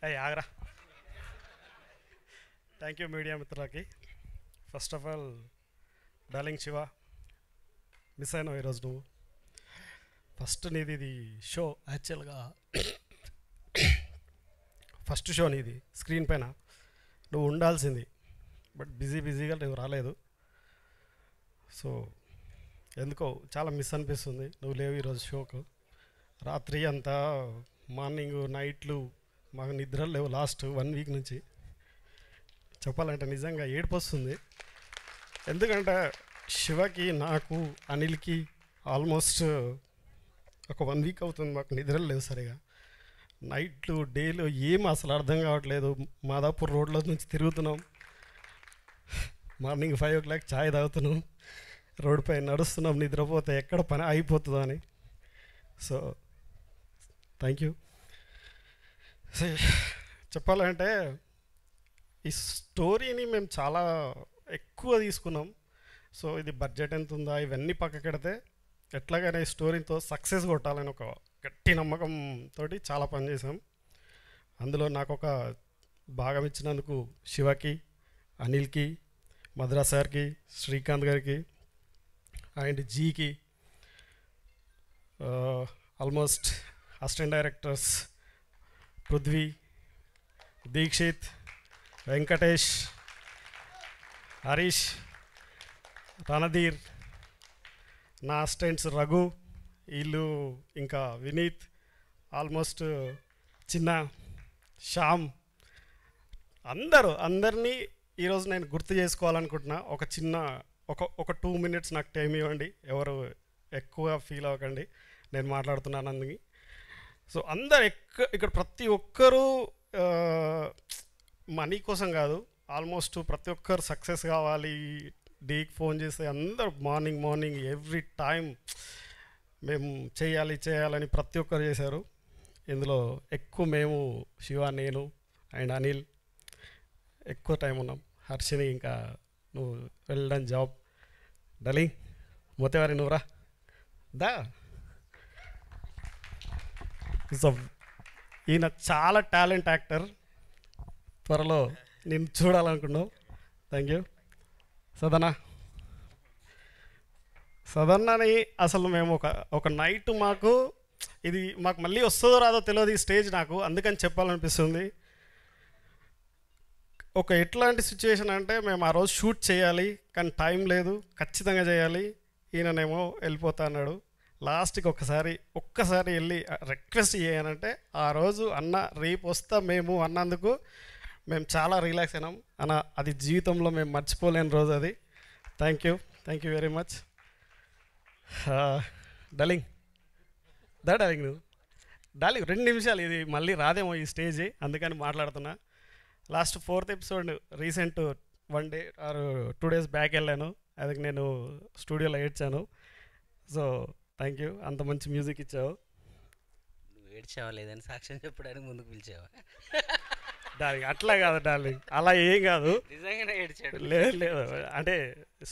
అయ్యి ఆగరా. Thank you media మిత్రులకి. First of all darling Shiva, miss అయినావు ఈరోజు నువ్వు. ఫస్ట్ నీది ఇది షో, యాక్చువల్గా ఫస్ట్ షో నీది స్క్రీన్ పైన నువ్వు ఉండాల్సింది, బట్ బిజీగా నువ్వు రాలేదు. సో ఎందుకో చాలా మిస్ అనిపిస్తుంది నువ్వు లేవు ఈరోజు షోకు. రాత్రి అంతా మార్నింగ్ నైట్లు మాకు నిద్రలు లేవు లాస్ట్ 1 వీక్ నుంచి. చెప్పాలంటే నిజంగా ఏడుపు వస్తుంది. ఎందుకంటే శివకి, నాకు, అనిల్కి ఆల్మోస్ట్ ఒక 1 వీక్ అవుతుంది మాకు నిద్రలు లేవు సరిగా. నైట్లు డేలు ఏం అసలు అర్థం కావట్లేదు. మాదాపూర్ రోడ్ల నుంచి తిరుగుతున్నాం, మార్నింగ్ 5 o'clock ఛాయ్ తాగుతున్నాం, రోడ్డుపై నడుస్తున్నాం, నిద్రపోతే ఎక్కడ పని అయిపోతుందో అని. So thank you. చెప్పాలంటే ఈ స్టోరీని మేము చాలా ఎక్కువ తీసుకున్నాం. సో ఇది బడ్జెట్ ఎంత ఉందా ఇవన్నీ పక్కకెడితే ఎట్లాగైనా ఈ స్టోరీతో సక్సెస్ కొట్టాలని ఒక గట్టి నమ్మకంతో చాలా పనిచేసాం. అందులో నాకు ఒక భాగం ఇచ్చినందుకు శివకి, అనిల్కి, మద్రాస్ సార్కి, శ్రీకాంత్ గారికి అండ్ జీకి, almost assistant directors Prithvi, Dikshit, Venkatesh, Harish, Randhir, నా అసిస్టెంట్స్ రఘు, వీళ్ళు ఇంకా వినీత్, ఆల్మోస్ట్ చిన్న, శ్యామ్, అందరినీ ఈరోజు నేను గుర్తు చేసుకోవాలనుకుంటున్నా. ఒక చిన్న ఒక 2 minutes నాకు టైం ఇవ్వండి. ఎవరు ఎక్కువ ఫీల్ అవ్వకండి నేను మాట్లాడుతున్నాను అందుకు. సో అందరు ఇక్కడ ప్రతి ఒక్కరూ మనీ కోసం కాదు, ఆల్మోస్ట్ ప్రతి ఒక్కరు సక్సెస్ కావాలి. డీకి ఫోన్ చేస్తే అందరు మార్నింగ్ ఎవ్రీ టైం మేము చేయాలని ప్రతి ఒక్కరు చేశారు. ఇందులో ఎక్కువ మేము శివ, నేను అండ్ అనిల్ ఎక్కువ టైం ఉన్నాం. హర్షిని ఇంకా నువ్వు వెళ్ళడం జాబ్. డార్లింగ్ మోతేవారి నువ్వురా దా. సో ఈయన చాలా టాలెంట్ యాక్టర్, త్వరలో నేను చూడాలనుకున్నావు. Thank you. సదన్నని అసలు మేము ఒక నైట్ మాకు మళ్ళీ వస్తుందో రాదో తెలియదు ఈ స్టేజ్ నాకు, అందుకని చెప్పాలనిపిస్తుంది. ఒక ఎట్లాంటి సిచ్యువేషన్ అంటే మేము ఆ రోజు షూట్ చేయాలి కానీ టైం లేదు, ఖచ్చితంగా చేయాలి. ఈయననేమో వెళ్ళిపోతా అన్నాడు. లాస్ట్కి ఒక్కసారి వెళ్ళి రిక్వెస్ట్ చేయాలంటే ఆ రోజు అన్న రేపు వస్తా మేము అన్నందుకు మేము చాలా రిలాక్స్ అయినాం అన్న. అది జీవితంలో మేము మర్చిపోలేని రోజు అది. Thank you very much. Darling నువ్వు డార్లింగ్ 2 నిమిషాలు, ఇది మళ్ళీ రాదేమో ఈ స్టేజ్, అందుకని మాట్లాడుతున్నా. Last 4th episode recent 1 day or 2 days back వెళ్ళాను, అది నేను స్టూడియోలో ఏడ్చాను. సో థ్యాంక్ యూ, అంత మంచి మ్యూజిక్ ఇచ్చావు. నువ్వు ఏడ్చావా లేదని సాక్ష్యం చెప్పడానికి ముందుకు పిలిచావా? డార్లింగ్ అట్లా కాదు డార్లింగ్, అలా ఏం కాదు. నిజంగానే ఏడ్చాడు? లేదు అంటే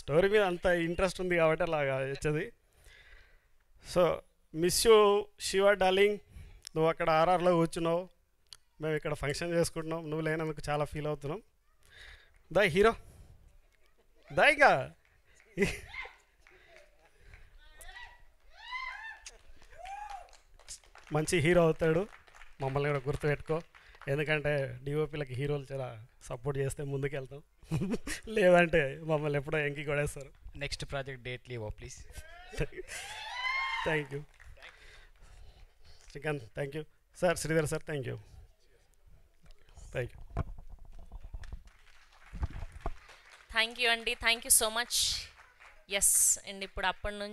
స్టోరీ మీద అంత ఇంట్రెస్ట్ ఉంది కాబట్టి అలాగా ఇచ్చేది. So miss you Shiva darling. నువ్వు అక్కడ ఆర్ఆర్లో కూర్చున్నావు, మేము ఇక్కడ ఫంక్షన్ చేసుకుంటున్నాం, నువ్వు లేనందుకు చాలా ఫీల్ అవుతున్నాం. దా హీరో దాయిగా మంచి హీరో అవుతాడు, మమ్మల్ని కూడా గుర్తుపెట్టుకో. ఎందుకంటే డిఓపీలకి హీరోలు చాలా సపోర్ట్ చేస్తే ముందుకెళ్తాం, లేదంటే మమ్మల్ని ఎప్పుడో ఎంకి కొడేస్తారు. నెక్స్ట్ ప్రాజెక్ట్ డేట్ లీవో please. Thank you Srikanth. Thank you sir. Sridhar sir thank you. Thank you అండి, thank you so much. Yes and ఇప్పుడు అప్పటి నుంచి